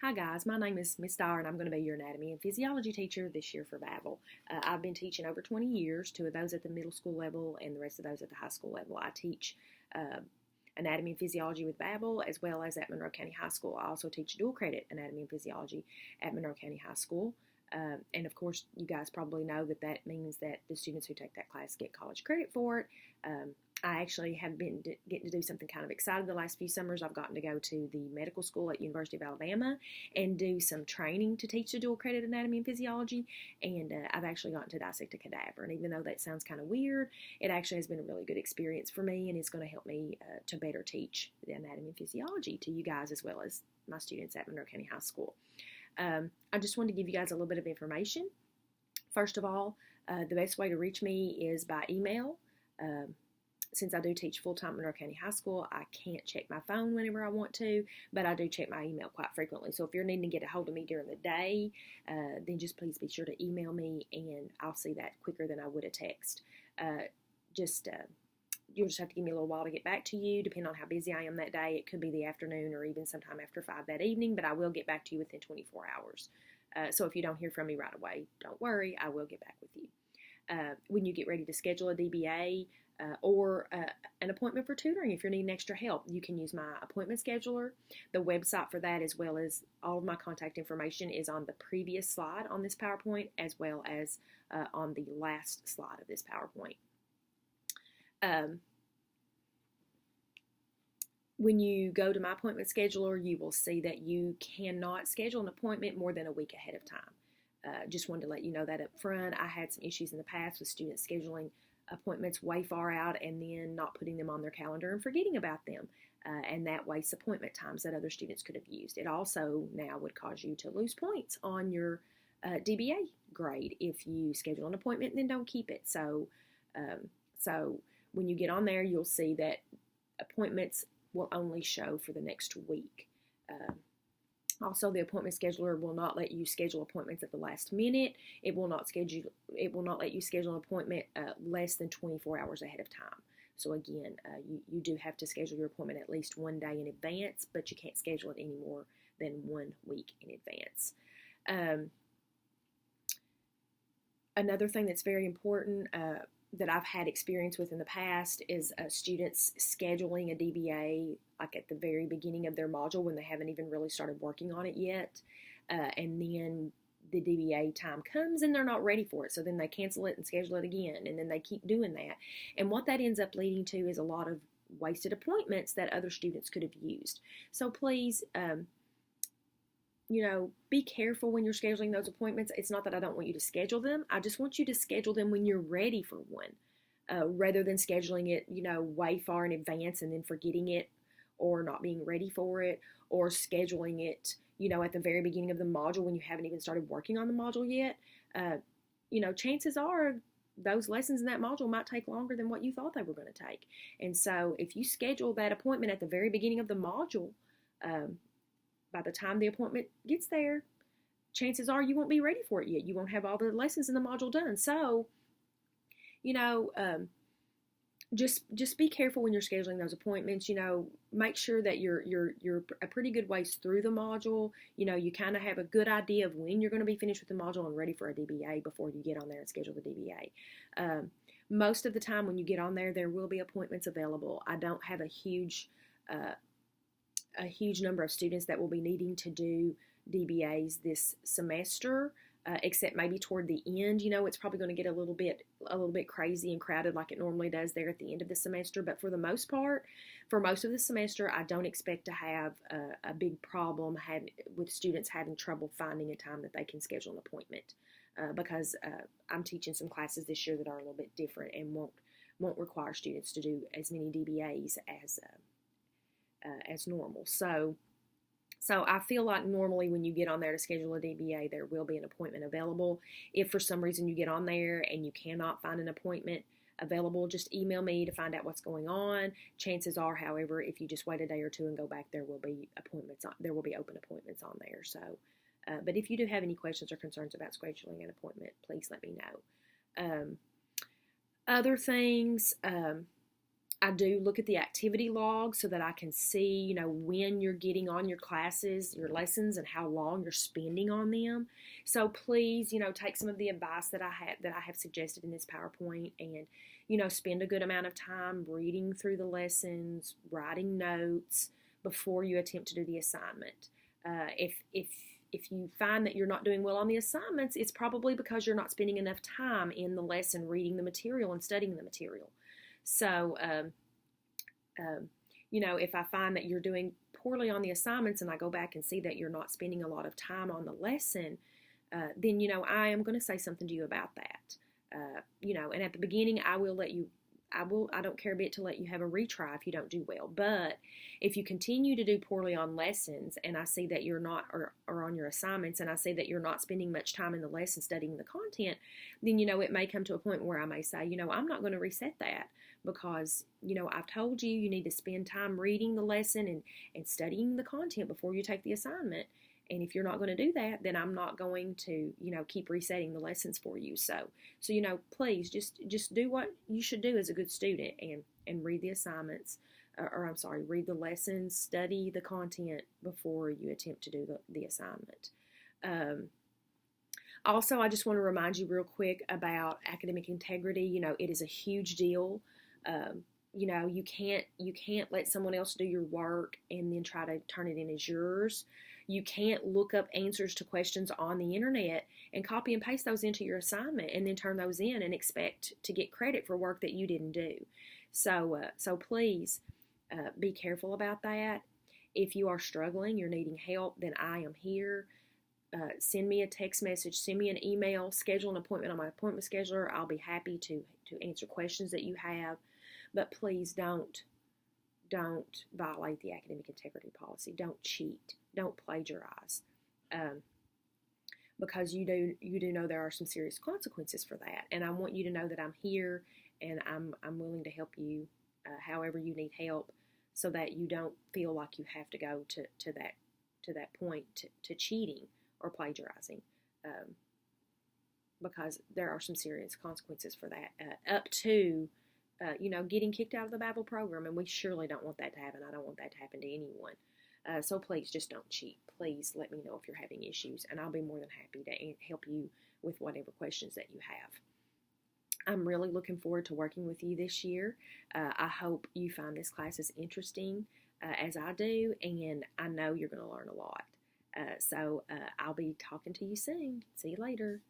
Hi guys, my name is Miss Dyer and I'm going to be your anatomy and physiology teacher this year for BAVEL. I've been teaching over 20 years, 2 of those at the middle school level and the rest of those at the high school level. I teach anatomy and physiology with BAVEL as well as at Monroe County High School. I also teach dual credit anatomy and physiology at Monroe County High School. And of course, you guys probably know that means that the students who take that class get college credit for it. I actually have been getting to do something kind of exciting the last few summers. I've gotten to go to the medical school at University of Alabama and do some training to teach the dual credit anatomy and physiology, and I've actually gotten to dissect a cadaver. And even though that sounds kind of weird, it actually has been a really good experience for me, and it's going to help me to better teach the anatomy and physiology to you guys as well as my students at Monroe County High School. I just wanted to give you guys a little bit of information. First of all, the best way to reach me is by email. Since I do teach full-time at Monroe County High School, I can't check my phone whenever I want to, but I do check my email quite frequently. So if you're needing to get a hold of me during the day, then just please be sure to email me, and I'll see that quicker than I would a text. You'll just have to give me a little while to get back to you, depending on how busy I am that day. It could be the afternoon or even sometime after 5 that evening, but I will get back to you within 24 hours. So if you don't hear from me right away, don't worry, I will get back with you. When you get ready to schedule a DBA or an appointment for tutoring, if you're needing extra help, you can use my appointment scheduler. The website for that, as well as all of my contact information, is on the previous slide on this PowerPoint, as well as on the last slide of this PowerPoint. When you go to my appointment scheduler, you will see that you cannot schedule an appointment more than a week ahead of time. Just wanted to let you know that up front. I had some issues in the past with students scheduling appointments way far out and then not putting them on their calendar and forgetting about them. And that wastes appointment times that other students could have used. It also now would cause you to lose points on your DBA grade if you schedule an appointment and then don't keep it. So when you get on there, you'll see that appointments will only show for the next week. Also, the appointment scheduler will not let you schedule appointments at the last minute. It will not let you schedule an appointment less than 24 hours ahead of time. So again, you do have to schedule your appointment at least one day in advance, but you can't schedule it any more than 1 week in advance. Another thing that's very important that I've had experience with in the past is students scheduling a DBA like at the very beginning of their module when they haven't even really started working on it yet, and then the DBA time comes and they're not ready for it, so then they cancel it and schedule it again, and then they keep doing that. And what that ends up leading to is a lot of wasted appointments that other students could have used. So please, be careful when you're scheduling those appointments. It's not that I don't want you to schedule them. I just want you to schedule them when you're ready for one, rather than scheduling it, way far in advance and then forgetting it or not being ready for it, or scheduling it, at the very beginning of the module when you haven't even started working on the module yet. Chances are those lessons in that module might take longer than what you thought they were going to take. And so if you schedule that appointment at the very beginning of the module, by the time the appointment gets there, chances are you won't be ready for it yet. You won't have all the lessons in the module done. So, just be careful when you're scheduling those appointments. Make sure that you're a pretty good ways through the module. You kind of have a good idea of when you're going to be finished with the module and ready for a DBA before you get on there and schedule the DBA. Most of the time when you get on there will be appointments available. I don't have a huge number of students that will be needing to do DBAs this semester, except maybe toward the end. It's probably going to get a little bit crazy and crowded like it normally does there at the end of the semester. But for the most part, for most of the semester, I don't expect to have a big problem with students having trouble finding a time that they can schedule an appointment, because I'm teaching some classes this year that are a little bit different and won't require students to do as many DBAs as normal. So I feel like normally when you get on there to schedule a DBA, there will be an appointment available. If for some reason you get on there and you cannot find an appointment available, just email me to find out what's going on. Chances are, however, if you just wait a day or two and go back, there will be open appointments on there. So, but if you do have any questions or concerns about scheduling an appointment, please let me know. Other things, I do look at the activity log so that I can see, when you're getting on your classes, your lessons, and how long you're spending on them. So please, take some of the advice that I have suggested in this PowerPoint, and spend a good amount of time reading through the lessons, writing notes before you attempt to do the assignment. If you find that you're not doing well on the assignments, it's probably because you're not spending enough time in the lesson reading the material and studying the material. So, if I find that you're doing poorly on the assignments and I go back and see that you're not spending a lot of time on the lesson, then, I am going to say something to you about that. And at the beginning, I don't care a bit to let you have a retry if you don't do well. But if you continue to do poorly on lessons and I see that you're not, or on your assignments, and I see that you're not spending much time in the lesson studying the content, then, it may come to a point where I may say, I'm not going to reset that because, I've told you need to spend time reading the lesson and studying the content before you take the assignment. And if you're not going to do that, then I'm not going to, keep resetting the lessons for you. So please just do what you should do as a good student and read the assignments, read the lessons, study the content before you attempt to do the assignment. Also, I just want to remind you real quick about academic integrity. It is a huge deal. You can't let someone else do your work and then try to turn it in as yours. You can't look up answers to questions on the internet and copy and paste those into your assignment and then turn those in and expect to get credit for work that you didn't do. So please be careful about that. If you are struggling, you're needing help, then I am here. Send me a text message, send me an email, schedule an appointment on my appointment scheduler. I'll be happy to answer questions that you have. But please don't violate the academic integrity policy. Don't cheat. Don't plagiarize, because you do know there are some serious consequences for that. And I want you to know that I'm here and I'm willing to help you however you need help, so that you don't feel like you have to go to that point to cheating or plagiarizing, because there are some serious consequences for that, up to getting kicked out of the BAVEL program, and we surely don't want that to happen. I don't want that to happen to anyone. So please just don't cheat. Please let me know if you're having issues, and I'll be more than happy to help you with whatever questions that you have. I'm really looking forward to working with you this year. I hope you find this class as interesting as I do, and I know you're going to learn a lot. So I'll be talking to you soon. See you later.